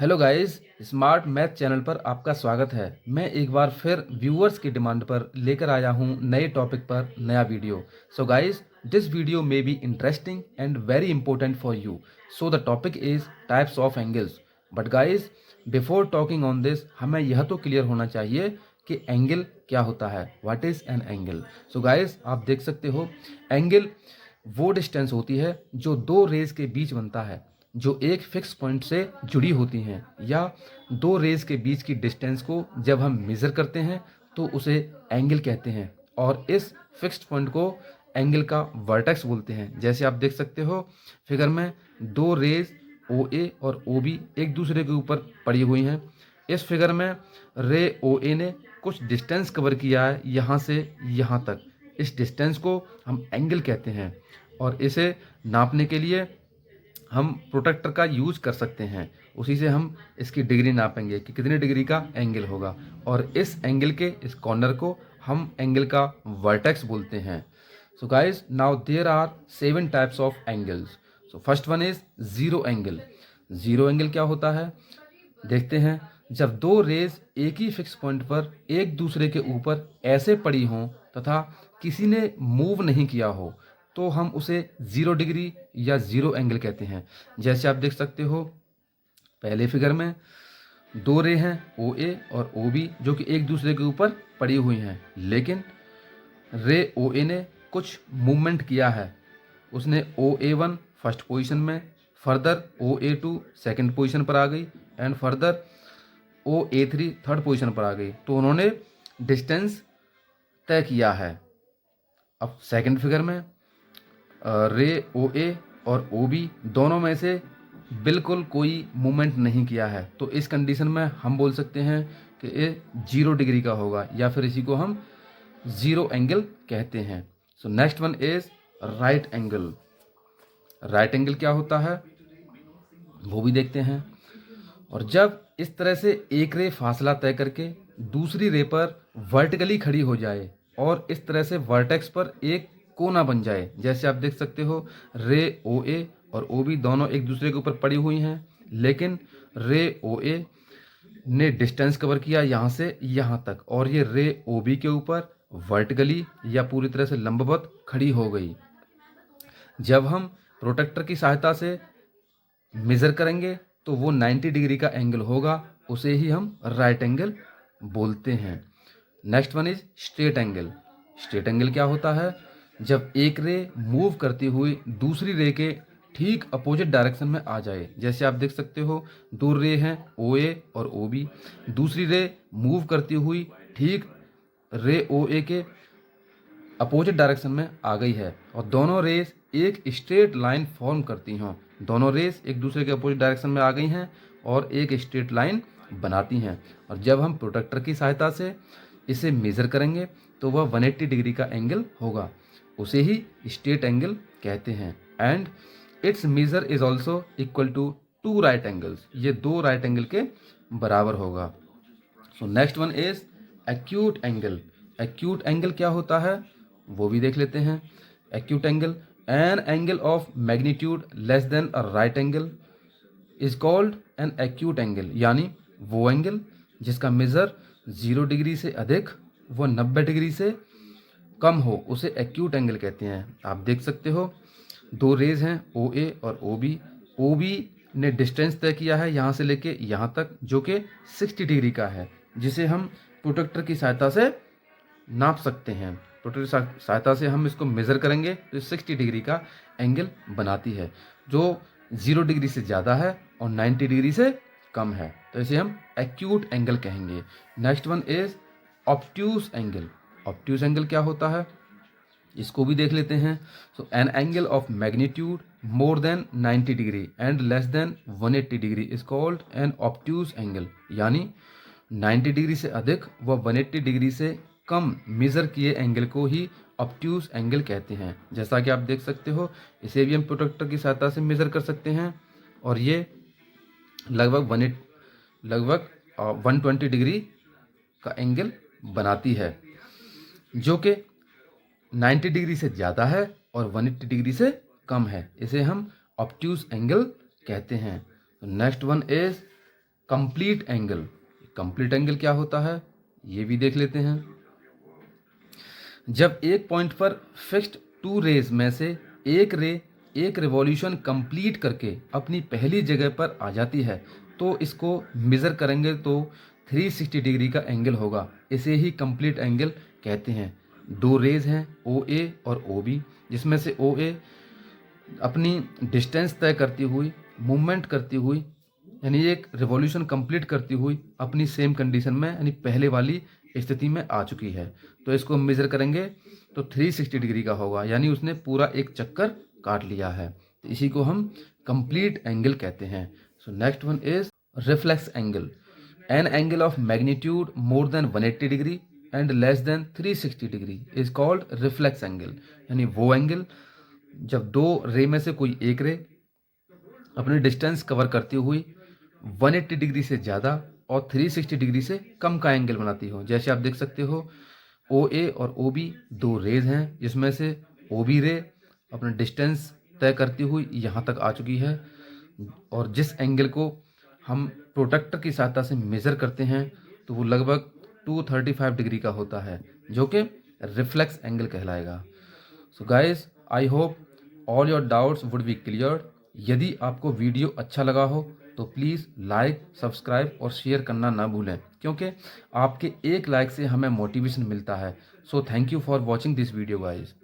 Hello guys, smart math channel पर आपका स्वागत है। मैं एक बार फिर व्यूअर्स की डिमांड पर लेकर आया हूं नए टॉपिक पर नया video. So guys, this video may be interesting and very important for you. So the topic is types of angles. But guys, before talking on this, हमें यह तो क्लियर होना चाहिए कि एंगल क्या होता है। What is an angle? So guys, आप देख सकते हो, एंगल वो डिस्टेंस होती है जो दो रेज के बीच बनता है, जो एक फिक्स पॉइंट से जुड़ी होती हैं, या दो रेज के बीच की डिस्टेंस को जब हम मेज़र करते हैं तो उसे एंगल कहते हैं। और इस फिक्स्ड पॉइंट को एंगल का वर्टेक्स बोलते हैं। जैसे आप देख सकते हो फिगर में, दो रेज ओ ए और ओ बी एक दूसरे के ऊपर पड़ी हुई हैं। इस फिगर में रे ओ ए ने कुछ डिस्टेंस कवर किया है यहाँ से यहाँ तक। इस डिस्टेंस को हम एंगल कहते हैं, और इसे नापने के लिए हम प्रोटेक्टर का यूज कर सकते हैं। उसी से हम इसकी डिग्री नापेंगे कि कितनी डिग्री का एंगल होगा, और इस एंगल के इस कॉर्नर को हम एंगल का वर्टेक्स बोलते हैं। So guys, now there are 7 types of angles. So first one is zero angle. Zero angle क्या होता है, देखते हैं। जब दो रेज एक ही फिक्स पॉइंट पर एक दूसरे के ऊपर ऐसे पड़ी हों तथा किसी ने मूव नहीं किया हो, तो हम उसे जीरो डिग्री या जीरो एंगल कहते हैं। जैसे आप देख सकते हो पहले फिगर में, दो रे हैं ओ ए और ओ बी जो कि एक दूसरे के ऊपर पड़ी हुई हैं, लेकिन रे ओ ए ने कुछ मूवमेंट किया है। उसने O A one first position में, further O A two second position पर आ गई, and further O A three third position पर आ गई। तो उन्होंने डिस्टेंस तय किया है। अब सेकंड फिगर में रे ओ ए और ओ बी दोनों में से बिल्कुल कोई मूवमेंट नहीं किया है, तो इस कंडीशन में हम बोल सकते हैं कि ये जीरो डिग्री का होगा, या फिर इसी को हम जीरो एंगल कहते हैं। सो next one is right angle. Right angle क्या होता है वो भी देखते हैं। और जब इस तरह से एक रे फासला तय करके दूसरी रे पर वर्टिकली खड़ी हो जाए और इस तरह से वर्टेक्स पर एक कोना बन जाए, जैसे आप देख सकते हो रे ओ ए और ओ बी दोनों एक दूसरे के ऊपर पड़ी हुई हैं, लेकिन रे ओ ए ने डिस्टेंस कवर किया यहाँ से यहाँ तक, और ये रे ओ बी के ऊपर वर्टिकली या पूरी तरह से लंबवत खड़ी हो गई। जब हम प्रोटेक्टर की सहायता से मेज़र करेंगे तो वो 90 डिग्री का एंगल होगा, उसे ही हम राइट एंगल बोलते हैं। Next one is straight angle. Straight angle क्या होता है, जब एक रे मूव करती हुई दूसरी रे के ठीक अपोजिट डायरेक्शन में आ जाए। जैसे आप देख सकते हो दो रे हैं ओ ए और ओ बी, दूसरी रे मूव करती हुई ठीक रे ओ ए के अपोजिट डायरेक्शन में आ गई है, और दोनों रेस एक स्ट्रेट लाइन फॉर्म करती हों। दोनों रेस एक दूसरे के अपोजिट डायरेक्शन में आ गई हैं और एक स्ट्रेट लाइन बनाती हैं। और जब हम प्रोटेक्टर की सहायता से इसे मेज़र करेंगे तो वह 180 डिग्री का एंगल होगा, उसे ही स्ट्रेट एंगल कहते हैं। And its measure is also equal to two right angles. ये दो राइट एंगल के बराबर होगा। So next one is acute angle. Acute angle क्या होता है वो भी देख लेते हैं। Acute angle, an angle of magnitude less than a right angle is called an acute angle, यानी वो एंगल जिसका मेजर 0 डिग्री से अधिक व 90 डिग्री से कम हो उसे एक्यूट एंगल कहते हैं। आप देख सकते हो दो रेज हैं ओ ए और ओ बी। ओ बी ने डिस्टेंस तय किया है यहाँ से लेके यहाँ तक, जो कि 60 डिग्री का है, जिसे हम प्रोटेक्टर की सहायता से नाप सकते हैं। प्रोटेक्टर की सहायता से हम इसको मेज़र करेंगे तो 60 डिग्री का एंगल बनाती है, जो 0 डिग्री से ज़्यादा है और 90 डिग्री से कम है, तो इसे हम एक्यूट एंगल कहेंगे। Next one is obtuse angle. Obtuse angle क्या होता है इसको भी देख लेते हैं। So an angle of magnitude more than 90 degree and less than 180 degree is called an obtuse angle, यानी 90 डिग्री से अधिक व 180 डिग्री से कम मेजर किए एंगल को ही ऑब्ट्यूज एंगल कहते हैं। जैसा कि आप देख सकते हो इसे भी हम प्रोटेक्टर की सहायता से मेजर कर सकते हैं, और ये लगभग 120 डिग्री का एंगल बनाती है, जो कि 90 डिग्री से ज़्यादा है और 180 डिग्री से कम है। इसे हम ऑब्ट्यूज एंगल कहते हैं। Next one is complete angle. Complete angle क्या होता है ये भी देख लेते हैं। जब एक पॉइंट पर फिक्स्ड टू रेज में से एक रे एक रिवॉल्यूशन कंप्लीट करके अपनी पहली जगह पर आ जाती है तो इसको मेज़र करेंगे तो 360 डिग्री का एंगल होगा। इसे ही कंप्लीट एंगल कहते हैं। दो रेज हैं OA और OB, जिसमें से OA अपनी डिस्टेंस तय करती हुई, मूवमेंट करती हुई, यानी एक रिवॉल्यूशन कंप्लीट करती हुई अपनी सेम कंडीशन में यानी पहले वाली स्थिति में आ चुकी है। तो इसको मेज़र करेंगे तो 360 डिग्री का होगा, यानी उसने पूरा एक चक्कर काट लिया है। तो इसी को हम कंप्लीट एंगल कहते हैं। सो next one is reflex angle. An angle of magnitude more then 180 degree and less then 360 degree is called reflex angle. यानी वो एंगल जब दो रे में से कोई एक रे अपनी डिस्टेंस कवर करती हुई 180 डिग्री से ज़्यादा और 360 डिग्री से कम का एंगल बनाती हो। जैसे आप देख सकते हो OA और OB दो रेज हैं, जिसमें से OB रे अपना डिस्टेंस तय करती हुई यहाँ तक आ चुकी है और जिस एंगल को हम प्रोटेक्टर की सहायता से मेज़र करते हैं तो वो लगभग 235 डिग्री का होता है, जो कि रिफ्लेक्स एंगल कहलाएगा। So guys, I hope all your doubts would be clear. यदि आपको वीडियो अच्छा लगा हो तो प्लीज़ लाइक, सब्सक्राइब और शेयर करना ना भूलें, क्योंकि आपके एक लाइक से हमें मोटिवेशन मिलता है। So thank you for watching this video guys.